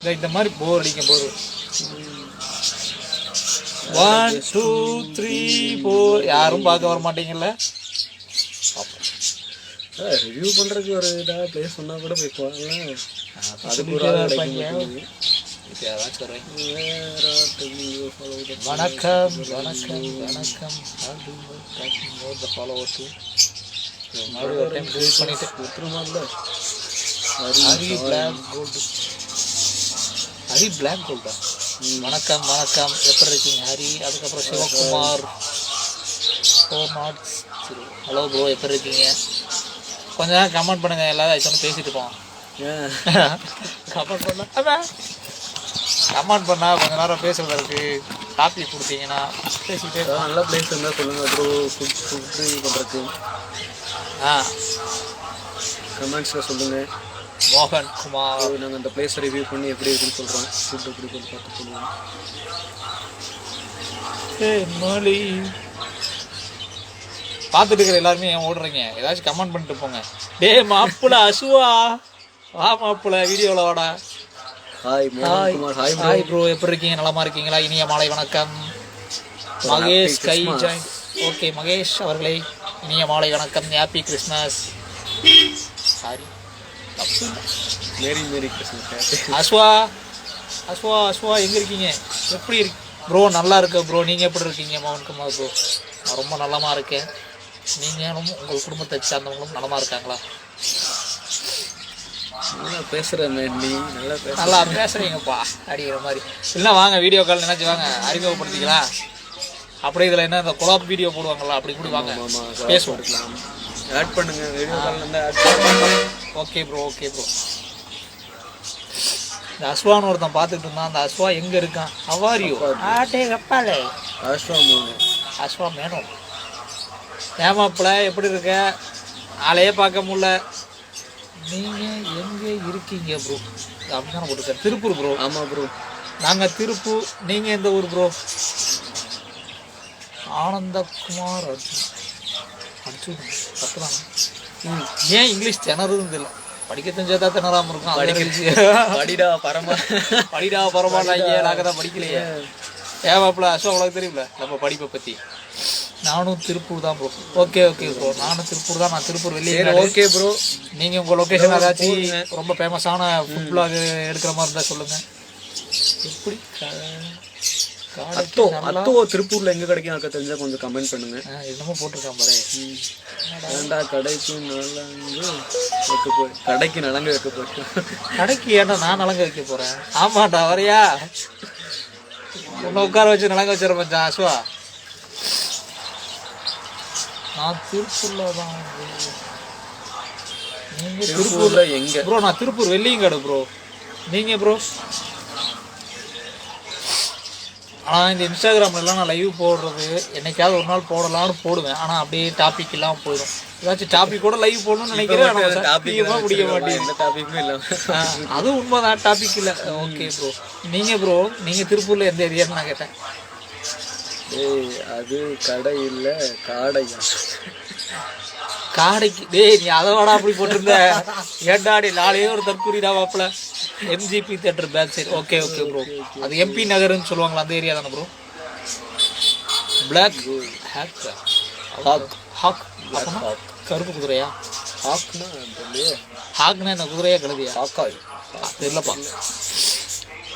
இந்த மாதிரி போர் அடிக்கும் போது 1 2 3 4 யாரும் பார்க்க வர மாட்டீங்கல்ல. ரிவ்யூ பண்ணுறதுக்கு ஒரு இதாக ப்ளேஸ் சொன்னால் கூட போய் போகலாம். அதுக்கு ஒரு வணக்கம் வணக்கம் வணக்கம் ஹரி பிளாக் கோல்டா. வணக்கம் வணக்கம், எப்படி இருக்கீங்க ஹரி? அதுக்கப்புறம் சிவகுமார் 4 ஹலோ ப்ரோ, எப்படி இருக்கீங்க? கொஞ்ச நேரம் கமெண்ட் பண்ணுங்க, எல்லாரும் ஆயிடுச்சு பேசிட்டு போவோம். கமெண்ட் பண்ணால் கொஞ்ச நேரம் பேசுறதுக்கு டாபிக் கொடுத்தீங்கன்னா பேசிக்கிட்டே நல்ல பிளேஸ் இருந்தால் சொல்லுங்கள். அப்புறம் ஃபுட் பண்ணுறதுக்கு கமெண்ட்ஸில் சொல்லுங்கள். மோகன் குமார், நாங்கள் அந்த பிளேஸை ரிவ்யூ பண்ணி எப்படி இருக்குன்னு சொல்கிறோம். ஃபுட் எப்படி பார்த்து சொல்லுவோம். மொழி பார்த்துட்டு இருக்கிற எல்லாருமே ஏன் ஓடுறீங்க? ஏதாச்சும் கமெண்ட் பண்ணிட்டு போங்க. டே மாப்பிள்ள அசுவா வா, மாப்பிள்ள வீடியோவில் வாடா. ஹாய் ப்ரோ, எப்படி இருக்கீங்க? நலமா இருக்கீங்களா? இனிய மாலை வணக்கம். மகேஷ் கை ஜாயின். ஓகே மகேஷ் அவர்களே, இனிய மாலை வணக்கம். Happy Christmas. Sorry, merry Christmas. Ashwa Ashwa Ashwa எங்கே இருக்கீங்க? எப்படி இருக்கு ப்ரோ? நல்லா இருக்கு ப்ரோ. நீங்கள் எப்படி இருக்கீங்க? மோகன் குமார் ப்ரோ, நான் ரொம்ப நலமாக இருக்கேன். நீங்களும் உங்கள் குடும்பத்தை சார்ந்தவங்களும் நலமாக இருக்காங்களா? பேசுகிறேன், நீ நல்லா பேசுகிறீங்கப்பா அப்படிங்கிற மாதிரி. இல்லை வாங்க வீடியோ கால் நினச்சி வாங்க, அறிமுகப்படுத்திக்கலாம். அப்படியே இதில் என்ன இந்த குலாப் வீடியோ போடுவாங்களா, அப்படி கூட வாங்க பேசுவோம். ஆட் பண்ணுங்க, வீடியோ கால் வந்து ஆட் பண்ணுங்க. Okay bro, okay bro. இந்த அஸ்வான்னு ஒருத்தன் பார்த்துட்டு இருந்தான். அந்த அஸ்வா எங்கே இருக்கான்? அவாரியோ ஆட்டே கப்பாலே அஸ்வா மேனோ. ஏமாப்பிள்ள எப்படி இருக்க? ஆளையே பார்க்க முடியல. நீங்கள் எங்கே இருக்கீங்க ப்ரோ? அப்படி தானே போட்டுருக்கேன். திருப்பூர் ப்ரோ. ஆமாம் ப்ரோ, நாங்கள் திருப்பூர். நீங்கள் எந்த ஊர் ப்ரோ? ஆனந்தகுமார் அர்ஜுன். அர்ஜுன் தப்பு தானே? ஏன் இங்கிலீஷ் திணறுன்னு இல்லை? படிக்க தெரிஞ்சதா திணறாமல் இருக்கும். படிடா பரமாட்டாங்க, நாங்கள் தான் படிக்கலையே. ஏவாப்பில் அஸ்வா அவ்வளோ தெரியும்ல நம்ம படிப்பை பற்றி. நானும் திருப்பூர் தான் ப்ரோ. ஓகே ஓகே ப்ரோ, நானும் திருப்பூர் தான். நான் திருப்பூர் வெளியே. ஓகே ப்ரோ, நீங்கள் உங்கள் லொக்கேஷன் ஏதாச்சும் ரொம்ப ஃபேமஸான ஃபுட் பிளாக் எடுக்கிற மாதிரி இருந்தால் சொல்லுங்கள். எப்படி அத்தோ திருப்பூரில் எங்கே கிடைக்கும் அக்கா தெரிஞ்சால் கொஞ்சம் கமெண்ட் பண்ணுங்கள். என்னமோ போட்டிருக்கான் பாரு. ஏண்டா கடைக்கு நலங்கு வைக்க போய் கடைக்கு நலங்கு வைக்க போய் கடைக்கு ஏன்னா நான் நலங்கு வைக்க போகிறேன். ஆமாண்டா, வரையா? உன்னை உட்கார வச்சு நலங்கு வச்சிட மச்சான் அஸ்வா. நான் திருப்பூரில் தான். நீங்கள் திருப்பூரில் எங்கே ப்ரோ? நான் திருப்பூர் வெள்ளியங்காடு ப்ரோ. நீங்கள் ப்ரோ? ஆனால் இந்த இன்ஸ்டாகிராம்லாம் நான் லைவ் போடுறது என்னைக்காவது ஒரு நாள் போடலான்னு போடுவேன். ஆனால் அப்படியே டாபிக் இல்லாமல் போயிடும். ஏதாச்சும் டாபிக் கூட லைவ் போடணும்னு நினைக்கிறேன். முடிய மாட்டேங்குது. அதுவும் உண்மைதான், டாபிக் இல்லை. Okay bro. நீங்கள் ப்ரோ, நீங்கள் திருப்பூரில் எந்த ஏரியான்னு நான் கேட்டேன். அது கடை இல்லை, காடையா? காடைக்கு டேய், நீ அதை வாடா அப்படி போட்டிருந்த. ஏண்டாடி நாளையே ஒரு தற்கூரிடா வாப்பில். MGB theatre back side. Okay okay bro. அது எம்பி நகர்னு சொல்லுவாங்களா, அந்த ஏரியா தானே ப்ரோ? பிளாக் ஹாக் ஹாக் கருப்பு குதிரையா? ஹாக்னா இந்த குதிரையா கழுதியா? தெரியலப்பா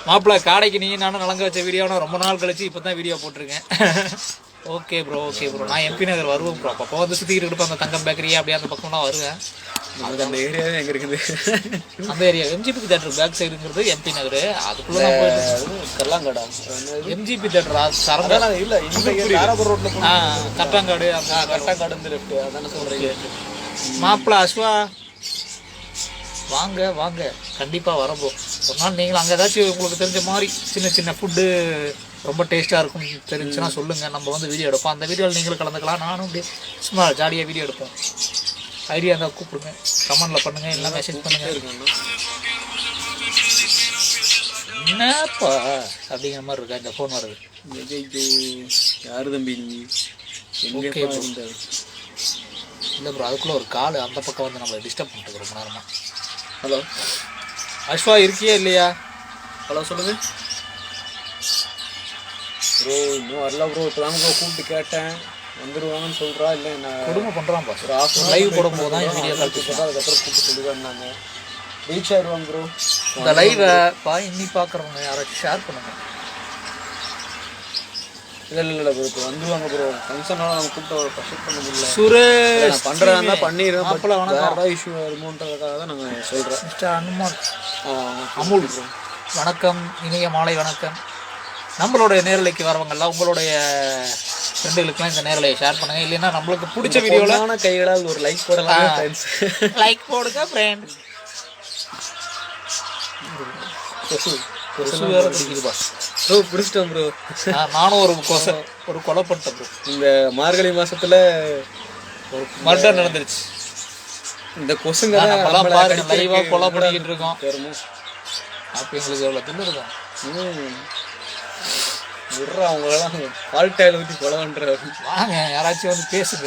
மாப்பிள்ள. காடைக்கு நீங்கள் நானும் நலங்க வச்ச வீடியோனா ரொம்ப நாள் கழிச்சு இப்போ தான் வீடியோ போட்டிருக்கேன். Okay bro, okay bro. நான் எம்பி நகர் வருவேன் ப்ரோ. அப்போ வந்து சுற்றிக்கிட்டு இருப்பேன். அந்த தங்கம் பேக்கரியா அப்படியே அந்த பக்கம்லாம் வருவேன். அதுக்கு அந்த ஏரியாவே எங்கே இருக்குது? அந்த ஏரியா எம்ஜிபி தேட்டர் பேக் சைடுங்கிறது எம்பி நகர். அதுக்குள்ளே தான் போயிட்டு கல்லாங்காடா எம்ஜிபி தேட்டர் சரண்டா இல்லை, இந்த தாராபுரம் ரோட்டில் கட்டாங்காடு. அந்த கட்டாங்காடு வந்து லெஃப்ட் அதானே சொல்கிறீங்க. மாப்பிள்ள அஸ்வா வாங்க வாங்க, கண்டிப்பாக வரப்போ ஒரு நாள். நீங்களும் அங்கே ஏதாச்சும் உங்களுக்கு தெரிஞ்ச மாதிரி சின்ன சின்ன ஃபுட்டு ரொம்ப டேஸ்ட்டாக இருக்கும் தெரிஞ்சுன்னா சொல்லுங்கள். நம்ம வந்து வீடியோ எடுப்போம். அந்த வீடியோவில் நீங்களும் கலந்துக்கலாம். நானும் அப்படியே சும்மா ஜாலியாக வீடியோ எடுப்போம். ஐடியா இருந்தால் கூப்பிடுங்க, கமெண்டில் பண்ணுங்கள், இல்லை மெசேஜ் பண்ணுங்கள். என்னப்பா அப்படிங்கிற மாதிரி இருக்கா இந்த ஃபோன் வருது? யார் தம்பி நீ? ஓகே இல்லை ப்ரோ, அதுக்குள்ளே ஒரு கால் அந்த பக்கம் வந்து நம்மளை டிஸ்டர்ப் பண்ணிட்டு ரொம்ப நேரமாக. ஹலோ அஸ்வா, இருக்கியா இல்லையா? ஹலோ சொல்லுங்க ப்ரோ. இன்னும் வரல ப்ரோ. இப்போதான் ப்ரோ கூப்பிட்டு கேட்டேன், வந்துடுவாங்கன்னு சொல்கிறா. இல்லை நான் குடும்ப பண்ணுறான் பாஸ். ஒரு ஆஃப் லைவ் போடும் போது தான் வீடியோ கால் பேசுகிறேன். அதுக்கப்புறம் கூப்பிட்டு சொல்லிடுவாங்க. ரீச் ஆயிடுவாங்க ப்ரோ. இந்த லைவை இன்னி பார்க்குறவங்க யாராச்சும் ஷேர் பண்ணுங்க. இல்லை ப்ரோ இப்போ வந்துடுவாங்க ப்ரோ. ஃபங்க்ஷனால நம்ம கூப்பிட்டு ஷூட் பண்ண முடியல. சுரேஷ் நான் பண்ணுறதா இருந்தால் பண்ணிடுவேன். மாப்பிள்ள வணக்கம். வேறு ஏதாவது இஷ்யூ வருமோன்றதுக்காக தான் நாங்கள் சொல்கிறேன். மிஸ்டர் அனுமான் அமுல் ப்ரோ வணக்கம், இனிய மாலை வணக்கம். நம்மளுடைய நேரலைக்கு வரவங்கெல்லாம் உங்களுடைய ஃப்ரெண்டுகளுக்குலாம் இந்த நேரலையை ஷேர் பண்ணுங்க. இல்லைன்னா நம்மளுக்கு பிடிச்ச வீடியோவில் கைகளால் ஒரு லைக் போடலாம் ஃப்ரெண்ட்ஸ். லைக் போடுங்க ஃப்ரெண்ட். கொசு வேற பிடிக்குது பாஸ். Bro பிடிச்சிட்டோம் bro. நானும் ஒரு கொலை பண்ணிட்டேன் ப்ரோ. இந்த மார்கழி மாசத்துல ஒரு மர்டர் நடந்துருச்சு. இந்த கொசுங்க பாருங்க லைவா கொலை பண்ணிக்கிட்டு இருக்கோம். அப்போ எங்களுக்கு எவ்வளோ தின்னு இருக்கும். அவங்களெல்லாம் பால்டாயில் ஊற்றி கொலை பண்ணுறாரு. வாங்க யாராச்சும் வந்து பேசுங்க,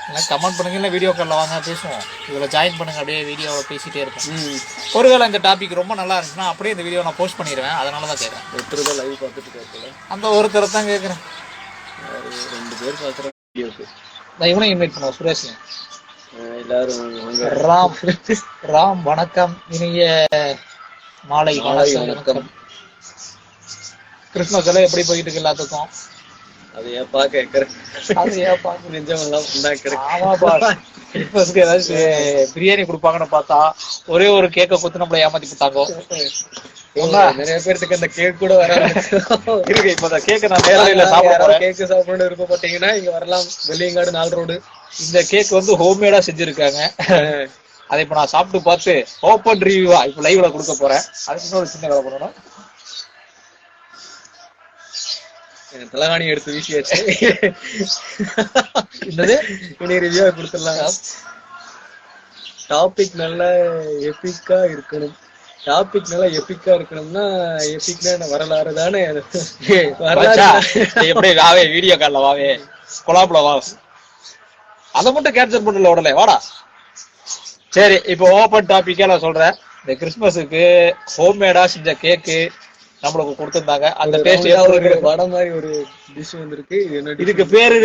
இல்லை கமெண்ட் பண்ணுங்க, இல்லை வீடியோ காலில் வாங்க பேசுவோம். இதில் ஜாயின் பண்ணுங்க, அப்படியே வீடியோவில் பேசிகிட்டே இருப்பேன். ஒருவேளை இந்த டாபிக் ரொம்ப நல்லா இருந்துச்சுன்னா அப்படியே இந்த வீடியோ நான் போஸ்ட் பண்ணிடுவேன். அதனால தான் கேட்குறேன். ஒருத்தர் தான் லைவ் பார்த்துட்டு கேட்கல, அந்த ஒருத்தரை தான் கேட்குறேன். 2 பேர் பார்க்குறேன் வீடியோக்கு. நான் இவனையும் இன்வைட் பண்ணுவோம், சுரேஷ். எல்லாரும் ராம் வணக்கம், இனிய மாலை வணக்கம். கிறிஸ்மஸ் எல்லாம் எப்படி போயிட்டு இருக்கு எல்லாத்துக்கும்? அதையாப்பா கேட்கறேன். கிறிஸ்மஸ்க்கு ஏதாச்சும் பிரியாணி கொடுப்பாங்கன்னு பார்த்தா ஒரே ஒரு கேக்கை கொடுத்து நம்மளை ஏமாத்தி கொடுத்தாங்க. நிறைய பேருக்கு அந்த கேக் கூட வர இருக்கு. இப்ப அந்த கேக்கை நான் நேரடியில சாப்பிடுறேன். கேக்கு சாப்பிடணும்னு விருப்பப்பட்டீங்கன்னா இங்க வரலாம். வெள்ளியங்காடு 4 ரோடு. இந்த கேக் வந்து ஹோம்மேடா செஞ்சிருக்காங்க. அதை இப்ப நான் சாப்பிட்டு பார்த்து ஓப்பன் ரிவ்யூவா இப்ப லைவ்ல கொடுக்க போறேன். அதுக்கு இன்னொரு சின்ன வேலை பண்ணணும். தலகாணி எடுத்து வீசியாச்சு. இனி ரிவ்யூ கொடுத்துடலாம். டாபிக் நல்லா எபிக்கா இருக்கணும். டாபிக் நல்லா எபிக்கா இருக்கணும்னா எபிக்னா வரலாறு தானே. எப்படி வாவே வீடியோ கால்ல வாவே கொலாப்ல வா, அதை மட்டும் கேப்சர் பண்ணல உடனே வாடா. சரி, இப்போ ஓப்பன் டாபிக்கே நான் சொல்றேன். இந்த கிறிஸ்மஸுக்கு ஹோம்மேடா செஞ்ச கேக்கு நம்மளுக்கு கொடுத்துருந்தாங்க. அந்த டேஸ்ட் வடை மாதிரி ஒரு டிஷ் வந்திருக்கு. இதுக்கு பேரு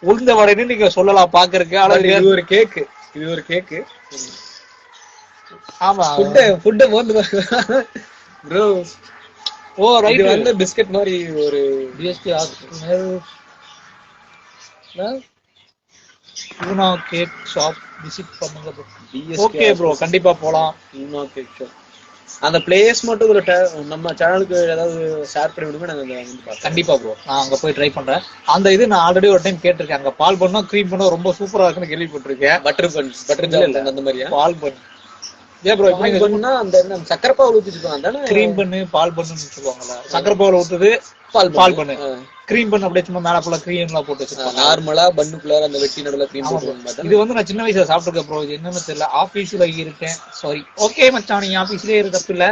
உளுந்த வடைன்னு நீங்க சொல்லலாம் பாக்குறதுக்கு. ஆனா இது ஒரு கேக்கு. ஆமா, ஃபுட் வந்து ப்ரோ. ஓ ரைட், வந்து பிஸ்கட் மாதிரி ஒரு DSP you know cake shop visit பண்ணுங்க. ஓகே ப்ரோ, கண்டிப்பா போலாம். யூனோ கேக் ஷாப் அந்த பிளேஸ் மட்டும் ஒரு நம்ம சேனலுக்கு ஏதாவது ஷேர் பண்ணி விடுங்க. நாங்க வந்து பார்ப்போம். கண்டிப்பா ப்ரோ, நான் அங்க போய் ட்ரை பண்றேன். அந்த இது நான் ஆல்ரெடி ஒரு டைம் கேட்டிருக்கேன். அங்க பால் பண்ணோம் க்ரீம் பண்ணோம் ரொம்ப சூப்பரா இருக்குன்னு கேள்விப்பட்டிருக்கேன். பட்டர் ஜாம் அந்த மாதிரியா? பால் பண்ணு. ஏன் ப்ரோ இப்படி பண்ணா அந்த சக்கரை பால் ஊத்திட்டு தானே க்ரீம் பண்ணு பால் பண்ணுன்னு சொல்லுவாங்கல்ல. சக்கரை பால் ஊத்துது, பால் பண்ணு, க்ரீம் பண்ணு அப்படியே சும்மா மேல ஃபுல்லா க்ரீம் எல்லாம் போட்டு வச்சிருப்பாங்க. நார்மலா பன்னுக்குள்ள அந்த வெட்டி நடுவுல க்ரீம் போடுவாங்க. இது வந்து நான் சின்ன வயசுல சாப்பிட்டுருக்கேன் ப்ரோ. இது என்னன்னு தெரியல. ஆபீஸ்ல இருக்கேன். சாரி. ஓகே மச்சான், நீ ஆபீஸ்லயே இருக்க இல்ல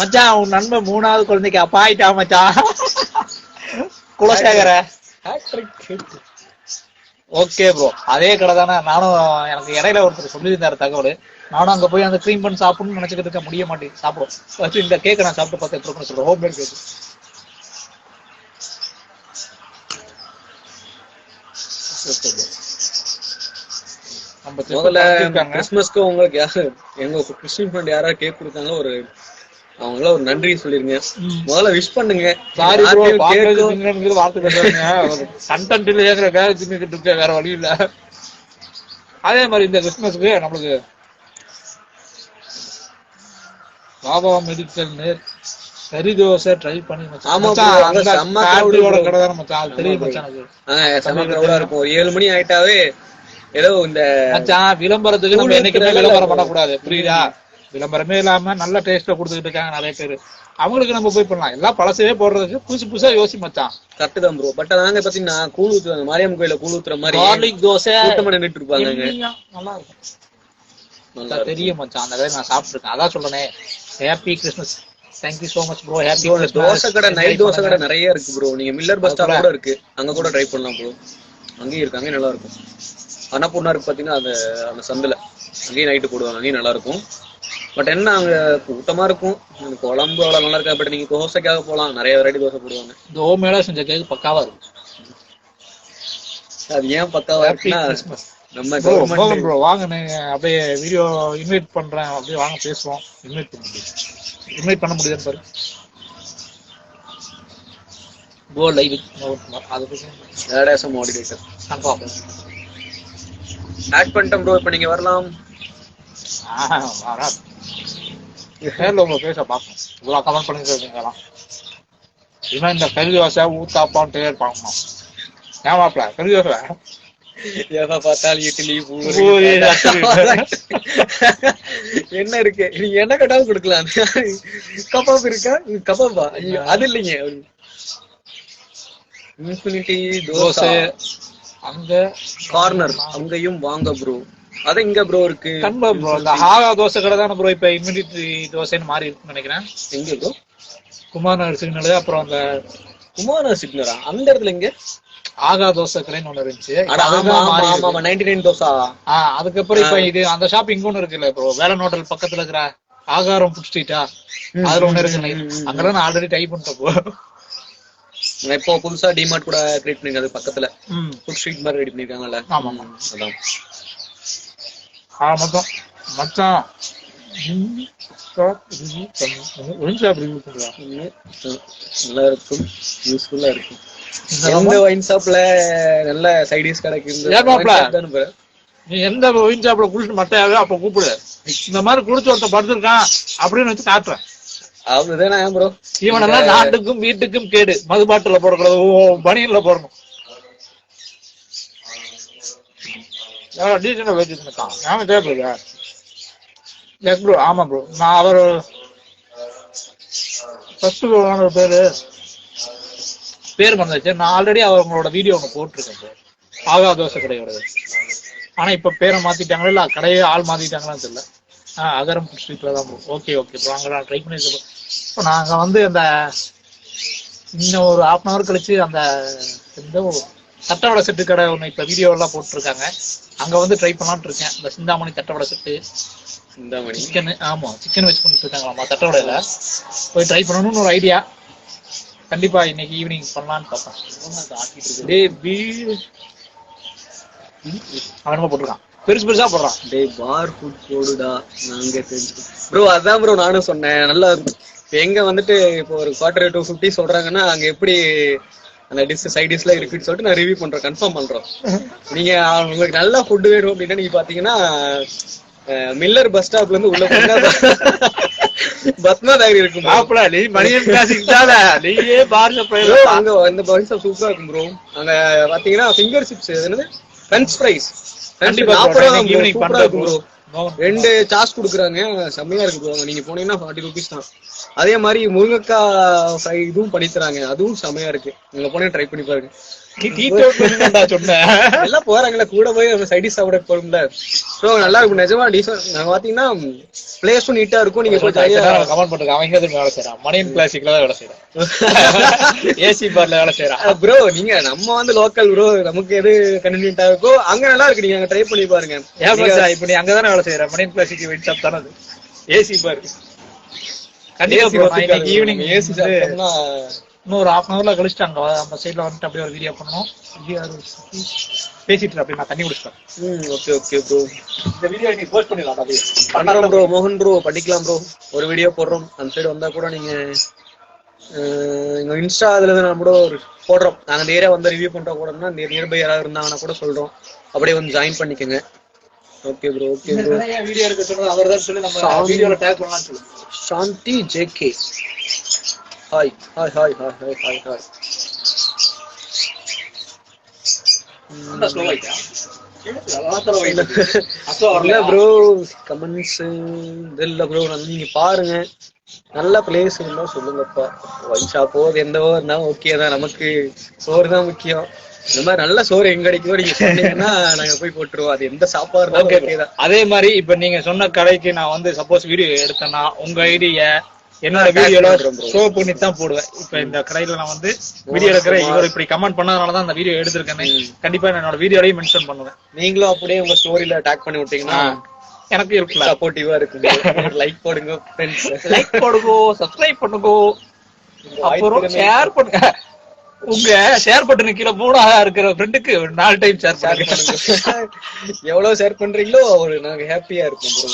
மச்சான். உன் நண்பன் 3வது குழந்தைக்கு அப்பா ஆயிட்டா மச்சான். குலசேகர. ஓகே ப்ரோ, அதே கடை தானே. நானும் எனக்கு இடையில ஒருத்தர் சொல்லியிருந்தாரு தகவல். நானும் அங்க போய் அந்த க்ரீம் பண்ணி சாப்பிடணும்னு நினைச்சுக்கிட்டு இருக்க முடிய மாட்டேங்குது. சாப்பிடும் இந்த கேக்கை நான் சாப்பிட்டு பார்த்து எப்படி சொல்றேன். Homemade cake. முதல்ல கிறிஸ்மஸ்க்கு உங்களுக்கு எங்க கிறிஸ்டின் ஃப்ரெண்ட் யாராவது கேக் கொடுத்தாங்க, ஒரு அவங்கள ஒரு நன்றி சொல்லிருங்க. முதல்ல விஷ் பண்ணுங்க. சாரி ப்ரோ, வார்த்தை கண்டென்ட் இல்ல, வேற வழி இல்ல. அதே மாதிரி இந்த கிறிஸ்மஸ்க்கு நம்மளுக்கு பாபா மெடிக்கல் நேர் கறி தோசை ட்ரை பண்ணி கடை தானே மச்சான். தெரியும் மச்சான், 7 மணி ஆயிட்டாவே ஏதோ இந்த மச்சான் விளம்பரத்துக்கு நம்ம என்னைக்குமே விளம்பரம் பண்ணக்கூடாது, புரியுதா? விளம்பரமே இல்லாம நல்ல டேஸ்ட்ல கொடுத்துக்கிட்டு இருக்காங்க நிறைய பேரு. அவங்களுக்கு நம்ம போய் பண்ணலாம். எல்லாம் பழசவே போடுறதுக்கு புதுசா யோசி மச்சான். கரெக்ட் தான் ப்ரோ. பட் நாங்க பாத்தீங்கன்னா கூழ் ஊத்துவாங்க, மாரியம் கோயில கூழ் ஊத்துற மாதிரி கார்லிக் தோசை கூட்டமா நின்னுட்டு இருப்பாங்க. நல்லா இருக்கும், நல்லா தெரியும் மச்சான். அந்த வேலை நான் சாப்பிட்டுருக்கேன். அதான் சொல்றேன். Happy Christmas. Thank you so much bro. Happy Christmas. Dosa கடை, நைட் தோசை கடை நிறைய இருக்கு ப்ரோ. நீங்க மில்லர் பஸ் ஸ்டாப் கூட இருக்கு, அங்க கூட ட்ரை பண்ணலாம் ப்ரோ. அங்கேயும் இருக்காங்க, நல்லா இருக்கும். அன்னபூர்ணா இருக்கு பாத்தீங்கன்னா அந்த சந்தில அங்கேயும் நைட்டு போடுவாங்க, அங்கேயும் நல்லா இருக்கும். பட் என்ன அங்க கூட்டமா இருக்கும், குழம்பு அவ்வளவு நல்லா இருக்கா. பட் நீங்க தோசைக்காக போலாம், நிறைய வெரைட்டி தோசை போடுவாங்க. இந்த ஹோம்மேடா செஞ்ச கேக் பக்காவா இருக்கும். அது ஏன் பக்காவா இருக்குன்னா நம்ம ப்ரோ வாங்க, நீங்க அப்படியே வீடியோ இன்வைட் பண்றேன், அப்படியே வாங்க பேசுவோம். இன்வைட் பண்ண முடியுதுன்னு பாரு. கோ லைவ் அது ஏடாசம் மாடிரேட்டர் ஆட் பண்ணிட்டேன் ப்ரோ. இப்போ நீங்க வரலாம். நேரில் உங்களை பேச பார்க்கணும். இவ்வளோ கமெண்ட் பண்ணிருக்கீங்களாம். இவன் இந்த கறி தோசை ஊத்தாப்பான்ட்டு இருப்பாங்கம்மா. ஏன் மாப்பிள்ள கறி தோசை எதை பார்த்தாலும் இட்லி என்ன இருக்கு, நீங்க என்ன கேட்டாலும் கொடுக்கலாம். கபாப் இருக்கா, கபாபா அது இல்லைங்க. இன்ஃபினிட்டி தோசை அங்க கார்னர் அங்கேயும் வாங்க ப்ரோ. அது இங்க ப்ரோ இருக்கு கன்ஃபார்ம் ப்ரோ. இந்த ஆகா தோசை கடை தானே ப்ரோ இப்ப இன்ஃபினிட்டி தோசைன்னு மாறி இருக்குன்னு நினைக்கிறேன். எங்க ப்ரோ? குமார் நகர் சிக்னல். அப்புறம் அந்த குமார் நகர் சிக்னலா அந்த இடத்துல எங்க ஆகா தோசை கடைன்னு ஒண்ணு இருந்துச்சு. 99 தோசை. அதுக்கப்புறம் இப்ப இது அந்த ஷாப் இங்க ஒண்ணு இருக்குல்ல ப்ரோ, வேலன் ஹோட்டல் பக்கத்துல இருக்கிற ஆகாரம் ஃபுட் ஸ்ட்ரீட்டா, அதுல ஒண்ணு இருக்கு. அங்கதான் நான் ஆல்ரெடி டைப் பண்ணிட்டேன். இப்போ புதுசா டிமார்ட் கூட கிரியேட் பண்ணிருக்காங்க பக்கத்துல, ஃபுட் ஸ்ட்ரீட் மாதிரி ரெடி பண்ணிருக்காங்கல்ல. ஆமா அதான் மொத்தம் மச்சான் நல்லா இருக்கும், யூஸ்ஃபுல்லா இருக்கும். எந்த ஒயின் ஷாப்ல நல்ல சைடிஸ் கிடைக்கும். நீ எந்த ஒயின் ஷாப்ல குடிச்சு மட்டையாவே அப்ப கூப்பிடு. இந்த மாதிரி குடிச்சு ஒருத்த படுத்திருக்கான் அப்படின்னு வச்சு காட்டுறேன். அவ்வளவுதானே ப்ரோ. இவனெல்லாம் நாட்டுக்கும் வீட்டுக்கும் கேடு. மது பாட்டில போடக்கூடாது, பனியன்ல போடணும். டீசெண்டா வச்சுருக்கான். நாம தேவைப்படுங்க. Yes bro. ஆமா ப்ரோ. நான் அவர் பேர் மறந்துச்சு. நான் ஆல்ரெடி அவங்களோட வீடியோ ஒன்று போட்டிருக்கேன் ப்ரோ, ஆகா தோசை கடையோட. ஆனா இப்ப பேரை மாத்திட்டாங்களா இல்ல கடையே ஆள் மாத்திட்டாங்களான்னு தெரியல. அகரம் ஸ்ட்ரீட்ல தான் ப்ரோ. Okay okay bro. அங்கே நான் ட்ரை பண்ணிருக்கேன். இப்போ நாங்கள் வந்து அந்த இன்னும் ஒரு 1/2 hour கழிச்சு அந்த இந்த தட்டவடை செட்டு கடை ஒன்று இப்போ வீடியோலாம் போட்டிருக்காங்க. அங்கே வந்து ட்ரை பண்ணலான்னு இருக்கேன். இந்த சிந்தாமணி தட்டவடை செட்டு, சிந்தாமணி சிக்கன். ஆமாம், சிக்கன் வச்சு பண்ணிட்டு இருக்காங்களாமா தட்டவடையில. போய் ட்ரை பண்ணணும்னு ஒரு ஐடியா. கண்டிப்பா இன்னைக்கு ஈவினிங் பண்ணலான்னு பார்ப்பேன். அவனமா போட்டிருக்கான், பெருசு பெருசா போடுறான். டேய் பார் ஃபுட் போடுடா நாங்க தெரிஞ்சு ப்ரோ. அதான் ப்ரோ நானும் சொன்னேன். நல்லா எங்க வந்துட்டு இப்போ ஒரு quarter 250 சொல்றாங்கன்னா அங்க எப்படி அந்த டிஷ் சைட் டிஷ்ல இருக்குன்னு சொல்லிட்டு நான் ரிவ்யூ பண்றேன், கன்ஃபார்ம் பண்றோம். நீங்க உங்களுக்கு நல்ல ஃபுட் வேணும் அப்படின்னா நீங்க பாத்தீங்கன்னா மில்லர் பஸ் ஸ்டாப்ல இருந்து உள்ள போனா பத்மா நகர் இருக்கும். அங்க அந்த பஸ் ஸ்டாப் சூப்பரா இருக்கும் ப்ரோ. அங்க பாத்தீங்கன்னா ஃபிங்கர் சிப்ஸ், என்னது ஃப்ரெஞ்ச் ஃப்ரைஸ், 40 ப்ரோ. 2 சாஸ் குடுக்குறாங்க, செம்மையா இருக்கு ப்ரோ. நீங்க போனீங்கன்னா 40 rupees தான். அதே மாதிரி முருங்கைக்காய் ஃப்ரை இதுவும் பண்ணி தராங்க, அதுவும் செம்மையா இருக்கு. நீங்க போனீங்க ட்ரை பண்ணி பாருங்க. எல்லாம் போறாங்கல்ல கூட போய் நம்ம சைடிஸ் சாப்பிட போறோம்ல. ஸோ நல்லா இருக்கும் நிஜமா. டீசன்ட் நாங்க பாத்தீங்கன்னா பிளேஸும் நீட்டா இருக்கும். நீங்க போய் கமெண்ட் பண்ணுங்க. அவங்க எதுவும் வேலை செய்யறான், மணியன் கிளாசிக்ல தான் வேலை செய்யறான், ஏசி பார்ல வேலை செய்யறான் ப்ரோ. நீங்க நம்ம வந்து லோக்கல் ப்ரோ, நமக்கு எது கன்வீனியன்டா இருக்கோ அங்க நல்லா இருக்கு. நீங்க அங்க ட்ரை பண்ணி பாருங்க. இப்ப நீ அங்கதானே வேலை செய்யற, மணியன் கிளாசிக் வெயிட் ஷாப் தானே அது, ஏசி பார். கண்டிப்பா ஈவினிங் ஏசி சாப்பிட்டோம்னா இன்னும் ஒரு 1/2 hour கழிச்சுட்டு அங்க அந்த சைட்ல வந்துட்டு அப்படியே ஒரு வீடியோ பண்ணணும். பேசிட்டு அப்படியே நான் தண்ணி குடிச்சிட்டேன். Okay okay bro. இந்த வீடியோ நீ போஸ்ட் பண்ணிடலாம். அப்படியே பண்றோம் ப்ரோ. மோகன் ப்ரோ பண்ணிக்கலாம் ப்ரோ. ஒரு வீடியோ போடுறோம். அந்த சைடு வந்தா கூட நீங்க எங்க இன்ஸ்டா அதுல நான் கூட ஒரு போடுறோம். நாங்க அந்த ஏரியா வந்து ரிவ்யூ பண்றோம் கூடனா நியர்பை யாராவது இருந்தாங்கன்னா கூட சொல்றோம், அப்படியே வந்து ஜாயின் பண்ணிக்கோங்க. Okay bro. Okay bro. Video எடுக்க சொல்றது அவர்தான் சொல்லி நம்ம வீடியோல டேக் பண்ணலாம்னு சொல்லு. Shanthi JK hi hi hi hi hi hi hi. அந்த ஸ்லோ ஆயிட்டா இல்ல ப்ரோ, கமெண்ட்ஸ் இல்ல ப்ரோ. நீங்க பாருங்க, நல்ல பிளேஸ் இருந்தா சொல்லுங்கப்பா. ஒயின் ஷாப்போ எந்தவோ இருந்தாலும் ஓகே தான். நமக்கு சோறு தான் முக்கியம். இந்த மாதிரி நல்ல சோறு எங்க கிடைக்குதோ நீங்க சொன்னீங்கன்னா நாங்க போய் போட்டுருவோம். அது எந்த சாப்பாடு இருந்தாலும் ஓகே தான். அதே மாதிரி இப்ப நீங்க சொன்ன கடைக்கு நான் வந்து சப்போஸ் வீடியோ எடுத்தேன்னா உங்க ஐடியா என்னோட வீடியோல ஷோ பண்ணி தான் போடுவேன். இப்ப இந்த கடையில நான் வந்து வீடியோ எடுக்கிறேன், இவர் இப்படி கமெண்ட் பண்ணதுனாலதான் அந்த வீடியோ எடுத்திருக்கேன்னு கண்டிப்பா என்னோட வீடியோலயும் மென்ஷன் பண்ணுவேன். நீங்களும் அப்படியே உங்க ஸ்டோரியில டேக் பண்ணி விட்டீங்கன்னா எனக்கு இருக்குல்ல. சப்போர்ட்டிவா இருக்கு. லைக் போடுங்க ஃப்ரெண்ட்ஸ், லைக் போடுங்க, சப்ஸ்கிரைப் பண்ணுங்க, அப்புறம் ஷேர் பண்ணுங்க. உங்க ஷேர் பட்டனுக்கு கீழே 3 இருக்கிற ஃப்ரெண்டுக்கு 4 டைம் ஷேர் பண்ணுங்க. எவ்வளவு ஷேர் பண்றீங்களோ நாங்க ஹாப்பியா இருப்போம் ப்ரோ.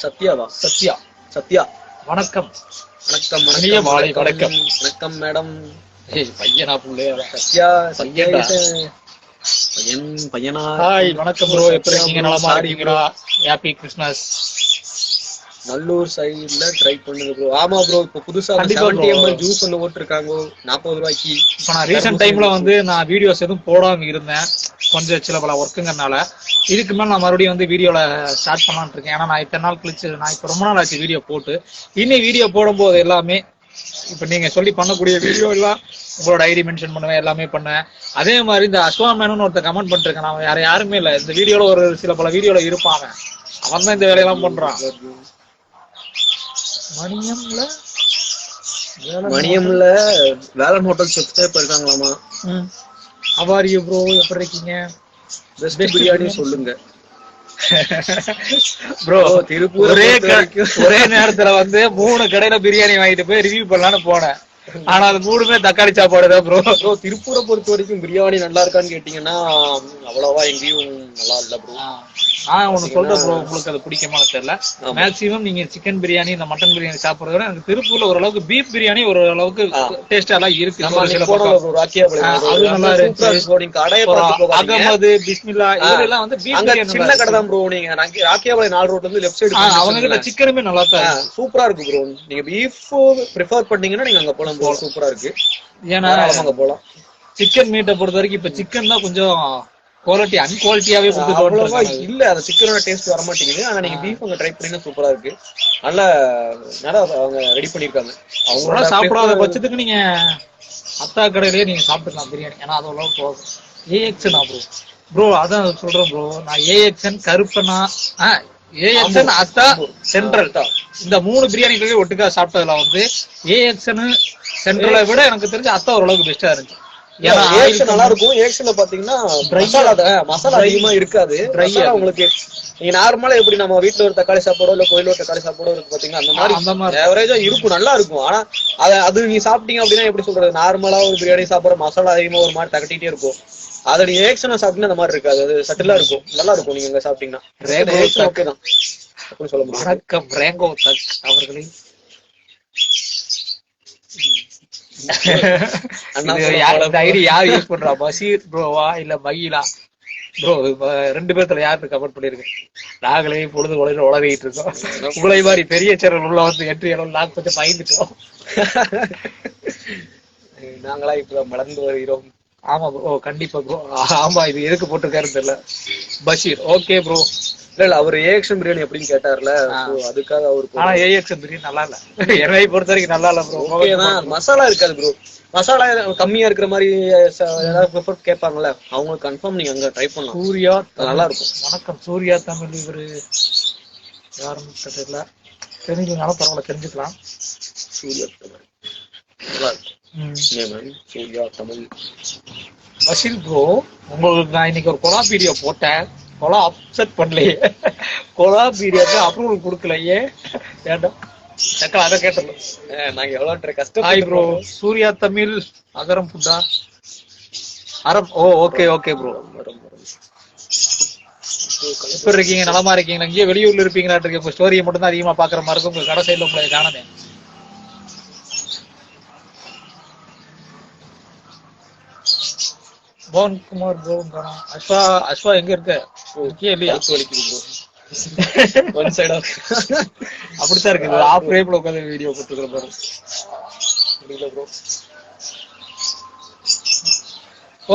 சத்யாவா? சத்யா. சத்யா வணக்கம். வணக்கம். இனிய மாலை வணக்கம். வணக்கம் மேடம். பையனா புள்ளையா? சத்யா பையனா? ஹாய் வணக்கம் ப்ரோ, எப்படி இருக்கீங்க? நலமா இருக்கீங்களா? Happy Christmas. நல்லூர் சைடுல ட்ரை பண்ணுங்க ப்ரோ. ஆமா ப்ரோ, இப்ப புதுசா 70 ml ஜூஸ் ஒன்னு போட்டுருக்காங்க 40 ரூபாய்க்கு. இப்ப நான் ரீசெண்ட் டைம்ல வந்து நான் வீடியோஸ் எதுவும் போடாம இருந்தேன், கொஞ்சம் சில பல ஒர்க்குங்கறனால. இதுக்கு மேல நான் மறுபடியும் வந்து வீடியோல ஸ்டார்ட் பண்ணலாம்னு இருக்கேன். ஏன்னா நான் இத்தனை நாள் கழிச்சு, நான் இப்ப ரொம்ப நாள் ஆச்சு வீடியோ போட்டு. இனி வீடியோ போடும்போது எல்லாமே இப்ப நீங்க சொல்லி பண்ணக்கூடிய வீடியோ எல்லாம் உங்களோட ஐடி மென்ஷன் பண்ணுவேன், எல்லாமே பண்ணுவேன். அதே மாதிரி இந்த அஸ்வாமேனு ஒருத்தர் கமெண்ட் பண்ணிருக்கேன், நான் வேற யாருமே இல்ல இந்த வீடியோல, ஒரு சில பல வீடியோல இருப்பாங்க, அவன் தான் இந்த வேலையெல்லாம் பண்றான். மணியம்ல வேலன் ஹோட்டல் சப்ஸ்கிரைப் இருக்காங்களாமா. அவார் யூ ப்ரோ, எப்படி இருக்கீங்க? பெஸ்ட் பிரியாணி சொல்லுங்க ப்ரோ. திருப்பூர் ஒரே நேரத்துல வந்து 3 கடையில பிரியாணி வாங்கிட்டு போய் ரிவ்யூ பண்ணலான்னு போனேன். ஆனா அது 3மே தக்காளி சாப்பாடு தான் ப்ரோ. திருப்பூரை பொறுத்த வரைக்கும் பிரியாணி நல்லா இருக்கான்னு கேட்டீங்கன்னா அவ்வளவா எங்கேயும் நல்லா இல்ல ப்ரோ. நான் ஒண்ணு சொல்றேன் ப்ரோ, உங்களுக்கு அது பிடிக்குமான்னு தெரியல. மேக்சிமம் நீங்க சிக்கன் பிரியாணி, இந்த மட்டன் பிரியாணி சாப்பிடுறத விட எனக்கு திருப்பூர்ல ஓரளவுக்கு பீஃப் பிரியாணி ஓரளவுக்கு டேஸ்டா எல்லாம் இருக்கு. அது நல்லா இருக்கு. அகமது, பிஸ்மில்லா இதெல்லாம் வந்து பீஃப் பிரியாணி சின்ன கடை தான் ப்ரோ. நீங்க ராக்கியாபாளையம் 4 ரோட்ல இருந்து லெஃப்ட் சைடு அவங்க கிட்ட சிக்கனுமே நல்லா தான் சூப்பரா இருக்கு ப்ரோ. நீங்க பீஃப் ப்ரிஃபர் பண்ணீங்கன்னா நீங்க அங்க போலாம், சூப்பரா இருக்கு. ஏன்னா அங்க போலாம். சிக்கன் மீட்டை பொறுத்த வரைக்கும் இப்ப சிக்கன் தான் கொஞ்சம் குவாலிட்டி அன்குவாலிட்டியாவே கொடுத்துட்டு இல்ல, அந்த சிக்கனோட டேஸ்ட் வர மாட்டேங்குது. ஆனா நீங்க பீஃப் அங்க ட்ரை பண்ணீங்கன்னா சூப்பரா இருக்கு. நல்லா அவங்க ரெடி பண்ணிருக்காங்க. அவங்க சாப்பிடாத பட்சத்துக்கு நீங்க அத்தா கடையிலேயே நீங்க சாப்பிட்டுக்கலாம் பிரியாணி. ஏன்னா அது அளவுக்கு போகும். ஏஎக்ஸ்னா ப்ரோ, ப்ரோ அதான் சொல்றேன் ப்ரோ. நான் ஏஎக்ஸ்என், கருப்பனா, ஏஎக்ஸ்என், அத்தா, சென்ட்ரல் இந்த 3 பிரியாணிகளே ஒட்டுக்கா சாப்பிட்டதுல வந்து ஏஎக்ஸ்என் சென்ட்ரலை விட எனக்கு தெரிஞ்ச அத்தா ஓரளவுக்கு பெஸ்டா இருந்துச்சு. நல்லா இருக்கும். ஏக்ஷன்ல பாத்தீங்கன்னா மசாலா அதிகமா இருக்காது. உங்களுக்கு நீங்க நார்மலா எப்படி நம்ம வீட்டுல ஒரு தக்காளி சாப்பாடோ இல்ல கோயில ஒரு தக்காளி சாப்பாடோ இருக்கு பாத்தீங்கன்னா அந்த மாதிரி ஆவரேஜா இருக்கும், நல்லா இருக்கும். ஆனா அது நீங்க சாப்பிட்டீங்க அப்படின்னா எப்படி சொல்றது, நார்மலா ஒரு பிரியாணி சாப்பிடுற மசாலா அதிகமா ஒரு மாதிரி தகட்டிட்டே இருக்கும். அது நீங்க ஏக்ஷனா சாப்பிட்டீங்கன்னா அந்த மாதிரி இருக்காது, அது சட்டிலா இருக்கும், நல்லா இருக்கும். நீங்க அங்க சாப்பிட்டீங்கன்னா ஓகே தான் அப்படின்னு சொல்ல முடியும். வணக்கம் ரேங்கோ தக் அவர்களே. ஐடி யார் யூஸ் பண்றா? பஷீர் ப்ரோவா இல்ல மகிலா ப்ரோ? 2 பேர்த்துல யாருக்கு கமெண்ட் பண்ணிருக்கேன். நாங்களே பொழுது உளறிட்டு இருக்கோம். உங்களை மாதிரி பெரிய சேனல் உள்ள வந்து என்ட்ரி அளவு நாங்க கொஞ்சம் பயந்துட்டோம். நாங்களா இப்ப வளர்ந்து வருகிறோம். ஆமா ப்ரோ, கண்டிப்பா ப்ரோ. ஆமா, இது எதுக்கு போட்டிருக்காருன்னு தெரியல. Basheer okay bro. இல்ல அவர் ஏஎக்ஸ்என் பிரியாணி அப்படின்னு கேட்டார்ல, அதுக்காக அவருக்கு. ஆனா ஏஎக்ஸ்என் பிரியாணி நல்லா இல்ல, என்னை பொறுத்த வரைக்கும் நல்லா இல்ல ப்ரோ. ஓகேதான், மசாலா இருக்காது ப்ரோ. மசாலா கம்மியா இருக்கிற மாதிரி ஏதாவது கேட்பாங்கல்ல, அவங்களுக்கு கன்ஃபார்ம் நீங்க அங்க ட்ரை பண்ணலாம். சூர்யா நல்லா இருக்கும். வணக்கம் சூர்யா தமிழ். இவரு யாருன்னு தெரியல, தெரிஞ்சுனாலும் பரவாயில்ல, தெரிஞ்சுக்கலாம். சூர்யா தமிழ் நல்லா இருக்கும். சூர்யா தமிழ். பஷீர் ப்ரோ, உங்களுக்கு நான் இன்னைக்கு ஒரு கொலா வீடியோ போட்டேன், கொலா அப்செட் பண்ணலையே, கொலா வீடியோக்கு அப்ரூவல் கொடுக்கலையே, வேண்டாம் சக்கா அதை கேட்டோம். நாங்க எவ்வளவு கஷ்டம். ஹாய் ப்ரோ, சூர்யா தமிழ் அகரம் புத்தா அரம். ஓ ஓகே ஓகே ப்ரோ. எப்படி இருக்கீங்க? நலமா இருக்கீங்களா? இங்கே வெளியூர்ல இருப்பீங்களா இருக்கு. உங்க ஸ்டோரியை மட்டும் தான் அதிகமா பாக்குற மாதிரி இருக்கும். உங்க கடை சைடுல உங்களை காணமே. பவன் குமார் ப்ரோ. அஸ்வா, அஸ்வா எங்க இருக்க? இல்லையா? ஒன் சைடா அப்படித்தான் இருக்கு. ஆஃப் ரேப்ல உட்காந்து வீடியோ போட்டுக்கிற பாரு. ப்ரோ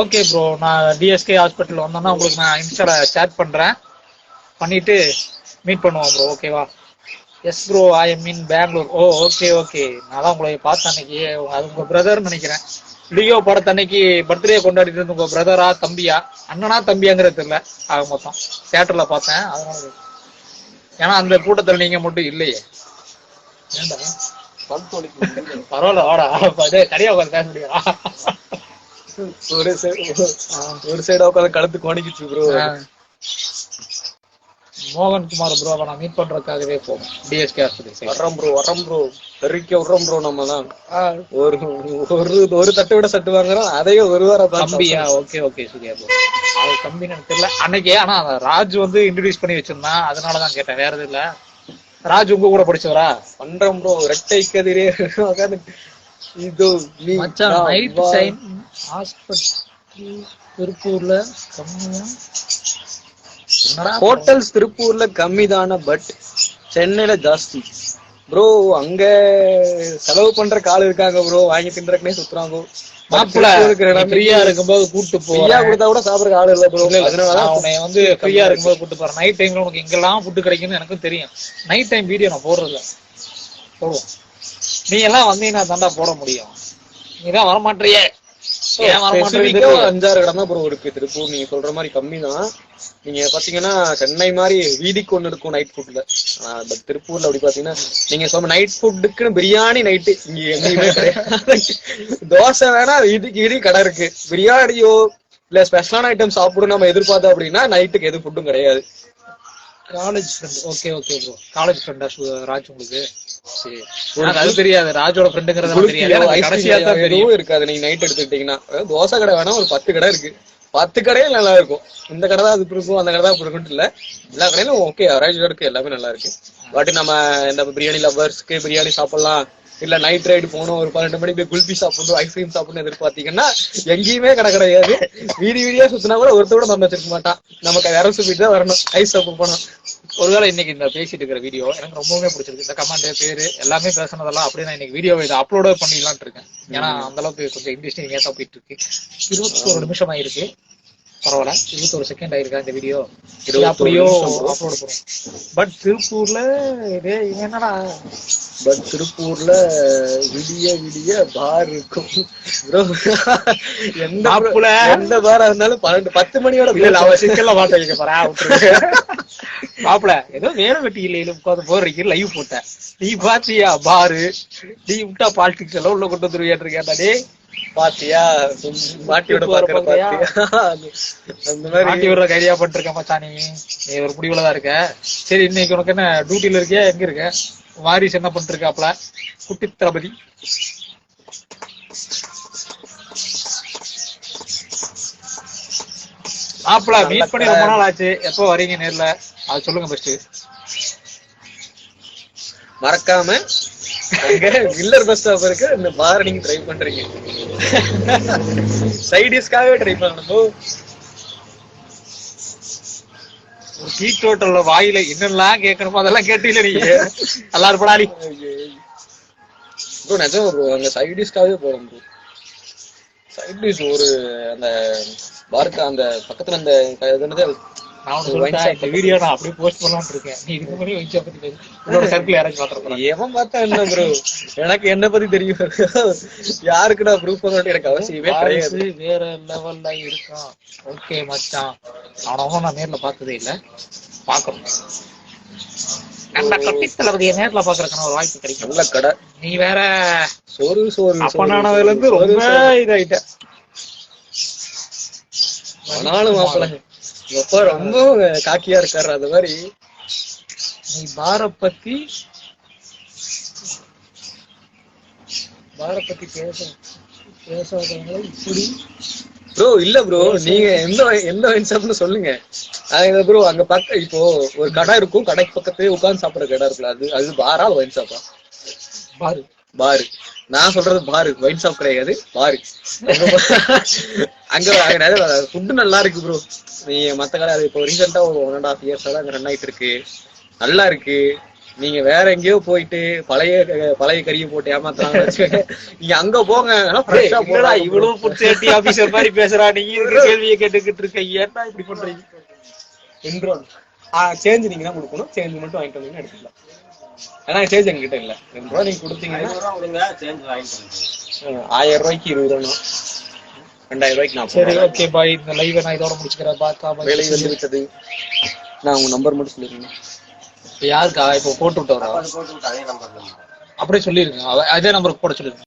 ஓகே ப்ரோ, நான் டிஎஸ்கே ஹாஸ்பிட்டல் வந்தோன்னா உங்களுக்கு நான் இன்ஸ்டால சேட் பண்றேன், பண்ணிட்டு மீட் பண்ணுவோம் ப்ரோ. ஓகேவா? Yes bro, I am in Bangalore. Oh okay okay. நான் தான் உங்களை பார்த்த அன்னைக்கு, அது உங்க பிரதர்னு நினைக்கிறேன். லியோ படத்தன்னைக்கு பர்த்டே கொண்டாடிட்டு இருந்து உங்க பிரதரா தம்பியா, அண்ணனா தம்பியாங்கிறது தெரியல, ஆக மொத்தம் தியேட்டர்ல பார்த்தேன். அதனால ஏன்னா அந்த கூட்டத்துல நீங்க மட்டும் இல்லையே. பரவாயில்ல வாடா, தனியா உட்காந்து பேச முடியா? ஒரு சைடா உட்காந்து கழுத்து கோணிக்கிச்சு ப்ரோ. மோகன்குமார் ப்ரோவை நான் மீட் பண்றதுக்காகவே போகணும் டிஎஸ்கே ஆஸ்பத்திரி. வரம் ப்ரோ பெருக்கி விடுறோம் ப்ரோ. நம்ம தான் ஒரு ஒரு தட்டு விட சட்டு வாங்குறோம், அதையே ஒரு வாரம் தம்பியா. ஓகே ஓகே சரியா ப்ரோ. அது தம்பின்னு எனக்கு தெரியல அன்னைக்கு. ஆனா ராஜ் வந்து இன்ட்ரோடியூஸ் பண்ணி வச்சிருந்தான், அதனாலதான் கேட்டேன், வேற எதுவும் இல்ல. ராஜ் உங்க கூட படிச்சவரா? பண்றோம் ப்ரோ. ரெட்டை கதிரே இது மச்சான் நைட் டைம் ஹாஸ்பிட்டல் திருப்பூர்ல கம்மியா. ஹோட்டல்ஸ் திருப்பூர்ல கம்மிதான, பட் சென்னையில ஜாஸ்தி ப்ரோ. அங்க செலவு பண்ற கால் இருக்காங்க ப்ரோ, வாங்கி தின்றக்குனே சுத்துறாங்க. ஃப்ரீயா இருக்கும்போது கூட்டு போயா கொடுத்தா கூட சாப்பிடுற ஆள் இல்ல ப்ரோ. அதனால உன்னை வந்து ஃப்ரீயா இருக்கும்போது கூட்டு போறேன். நைட் டைம்ல உனக்கு எங்கெல்லாம் ஃபுட்டு கிடைக்குன்னு எனக்கும் தெரியும். நைட் டைம் வீடியோ நான் போடுறதில்ல, போடுவோம். நீ எல்லாம் வந்தீங்கன்னா தாண்டா போட முடியும். நீதான் வரமாட்டியே. 5-6 இடம் தான் ப்ரோ இருக்கு திருப்பூர். நீங்க சொல்ற மாதிரி கம்மி தான். நீங்க பாத்தீங்கன்னா சென்னை மாதிரி வீதிக்கு ஒண்ணு இருக்கும் நைட் ஃபுட்ல. பட் திருப்பூர்ல அப்படி பாத்தீங்கன்னா நீங்க சொன்ன நைட் ஃபுட்டுக்குன்னு பிரியாணி நைட்டு இங்க எங்கேயுமே கிடையாது. தோசை வேணா வீதி கடை இருக்கு. பிரியாணியோ இல்ல ஸ்பெஷலான ஐட்டம் சாப்பிடும் நம்ம எதிர்பார்த்தோம் அப்படின்னா நைட்டுக்கு எது ஃபுட்டும் கிடையாது. College friend. Okay okay bro. College ஃப்ரெண்டா ராஜ் உங்களுக்கு? அது தெரியாது, ராஜோட ஃப்ரெண்டுங்கிறது தெரியாது. கடைசியா தான் தெரியும். இருக்காது. நீங்க நைட் எடுத்துக்கிட்டீங்கன்னா தோசை கடை வேணா ஒரு 10 கடை இருக்கு. 10 கடையும் நல்லா இருக்கும். இந்த கடை தான் அது இருக்கும், அந்த கடை தான் இருக்குன்னு இல்ல, எல்லா கடையிலும் ஓகே அவரேஜா இருக்கு, எல்லாமே நல்லா இருக்கு. பட் நம்ம இந்த பிரியாணி லவர்ஸ்க்கு பிரியாணி சாப்பிடலாம், இல்ல நைட் ரைடு போகணும், ஒரு 12 மணிக்கு போய் குல்பி சாப்பிடணும், ஐஸ்கிரீம் சாப்பிடணும் எதிர்பார்த்தீங்கன்னா எங்கேயுமே கடை கிடையாது. வீடியா சுத்தினா கூட ஒருத்தர் கூட நம்ம வச்சிருக்க மாட்டான். நமக்கு வேற சுத்திட்டு தான் வரணும், ஐஸ் சாப்பிட போனோம். ஒருவேளை இன்னைக்கு இந்த பேசிட்டு இருக்கிற வீடியோ எனக்கு ரொம்பவே பிடிச்சிருக்கு. இந்த கமெண்ட் பேரு எல்லாமே பேசுனதெல்லாம் அப்படியே நான் இன்னைக்கு வீடியோ இதை அப்லோட பண்ணிடலான் இருக்கேன். ஏன்னா அந்த அளவுக்கு கொஞ்சம் இன்ட்ரெஸ்டிங் ஏசா போயிட்டு இருக்கு. 21 நிமிஷம் ஆயிருக்கு, பரவாயில்ல. 21 செகண்ட் ஆயிருக்கா இந்த வீடியோ, அப்படியோ அப்லோட் பண்ணும். பட் திருப்பூர்ல என்னடா, பட் திருப்பூர்ல விடிய பார் இருக்கும் ப்ரோ. எந்த பாரா இருந்தாலும் 10 மணியோட சிக்கல்ல மாட்ட வைக்க போறேன். மாப்பிள ஏதோ வேலை வெட்டி இல்லையில உட்காந்து போடுறீங்க லைவ் போட்டேன். நீ பாத்தியா பாரு, நீ விட்டா பாலிடிக்ஸ் எல்லாம் உள்ள கொண்டு வந்துருவியான்னு கேட்டாடே. பாத்தியா மாட்டி விட பாத்தியா, அந்த மாதிரி மாட்டி விடுற கைடியா பண்ணிருக்க மச்சான். நீ ஒரு முடிவுலதான் இருக்க. சரி இன்னைக்கு உனக்கு என்ன டியூட்டில இருக்கியா, எங்க இருக்க? வாரிசு என்ன பண்ணிட்டு இருக்காப்ல குட்டி தளபதி? மாப்பிள மீட் பண்ணி ரொம்ப நாள் ஆச்சு, எப்போ வரீங்க நேர்ல அது சொல்லுங்க ஃபர்ஸ்ட். மறக்காம அங்க வில்லர் பஸ் ஸ்டாப் இருக்கு, இந்த பார் நீங்க ட்ரை பண்றீங்க, சைடிஸ்க்காகவே ட்ரை பண்ணணும். ஒரு டீ டோட்டல்ல வாயில என்னெல்லாம் கேட்கணுமோ அதெல்லாம் கேட்டீங்களே நீங்க. நல்லா இருப்படாடி ப்ரோ. நிஜம் ப்ரோ, அங்க சைடிஸ்க்காகவே போறோம் ப்ரோ. சைடிஸ் ஒரு அந்த பாருக்கு அந்த பக்கத்துல அந்த வீடியோ நான் அப்படியே போஸ்ட் பண்ணலாம்னு இருக்கேன். நீ இதுக்கு முன்னாடி வைச்சா பத்தி உங்களோட சர்க்கிள் யாராச்சும் பாத்துறேன். எவன் பார்த்தா என்ன ப்ரோ, எனக்கு என்ன பத்தி தெரியும், யாருக்கு நான் ப்ரூஃப் பண்ண எனக்கு அவசியமே கிடையாது. வேற லெவல்ல இருக்கான். ஓகே மச்சான், அவனும் நான் நேர்ல பார்த்ததே இல்ல, பாக்கணும். நல்ல கட்டி தளபதியை நேர்ல பாக்குறதுக்கான ஒரு வாய்ப்பு கிடைக்கும். நல்ல கடை. நீ வேற சோறு அப்பனானதுல இருந்து ரொம்ப இதாயிட்ட. ஆனாலும் மாப்பிள்ள எப்ப ரொம்ப காக்கியா இருக்காரு. அது மாதிரி நீ பார பத்தி பேசாதவங்களை இப்படி ப்ரோ. இல்ல ப்ரோ, நீங்க எந்த வைன் ஷாப்னு சொல்லுங்க. ப்ரோ அங்க பக்கம் இப்போ ஒரு கடை இருக்கும், கடைக்கு பக்கத்துலயே உட்கார்ந்து சாப்பிடுற கடை இருக்குல்ல, அது பாரா வைன் ஷாப்பா? பாரு. நான் சொல்றது பாரு, வைன் ஷாப் கிடையாது, பாரு. அங்க ஃபுட்டு நல்லா இருக்கு ப்ரோ. நீ மத்த கடை அது இப்போ ரீசெண்டா ஒரு 1.5 years அங்க ரன் ஆயிட்டு இருக்கு, நல்லா இருக்கு. நீங்க வேற எங்கேயோ போயிட்டு பழைய கறியை போட்டு ஏமாத்துறாங்க வச்சுக்கோங்க. நீங்க அங்க போங்க, இவ்வளவு ஃபுட் சேஃப்டி ஆபீசர் மாதிரி பேசுறா. நீங்க கேள்வியை கேட்டுக்கிட்டு இருக்க, ஏன்டா இப்படி பண்றீங்க? சேஞ்ச் நீங்க தான் கொடுக்கணும், சேஞ்ச் மட்டும் வாங்கிட்டு வந்தீங்கன்னா எடுத்துக்கலாம். ஏன்னா சேஞ்ச் எங்ககிட்ட இல்ல. 2 ரூபா நீங்க கொடுத்தீங்கன்னா 1000 ரூபாய்க்கு 20 ரூபா, 2000 ரூபாய்க்கு நான். சரி ஓகே பாய், இந்த லைவ் நான் இதோட முடிச்சுக்கிறேன். வேலை வந்து விட்டது. நான் உங்க நம்பர் மட்டும் சொல்லிருக்கேன். யாருக்கா இப்போ போட்டு விட்டவரா? அப்படியே சொல்லிருங்க, அதே நம்பருக்கு போட சொல்லிருங்க.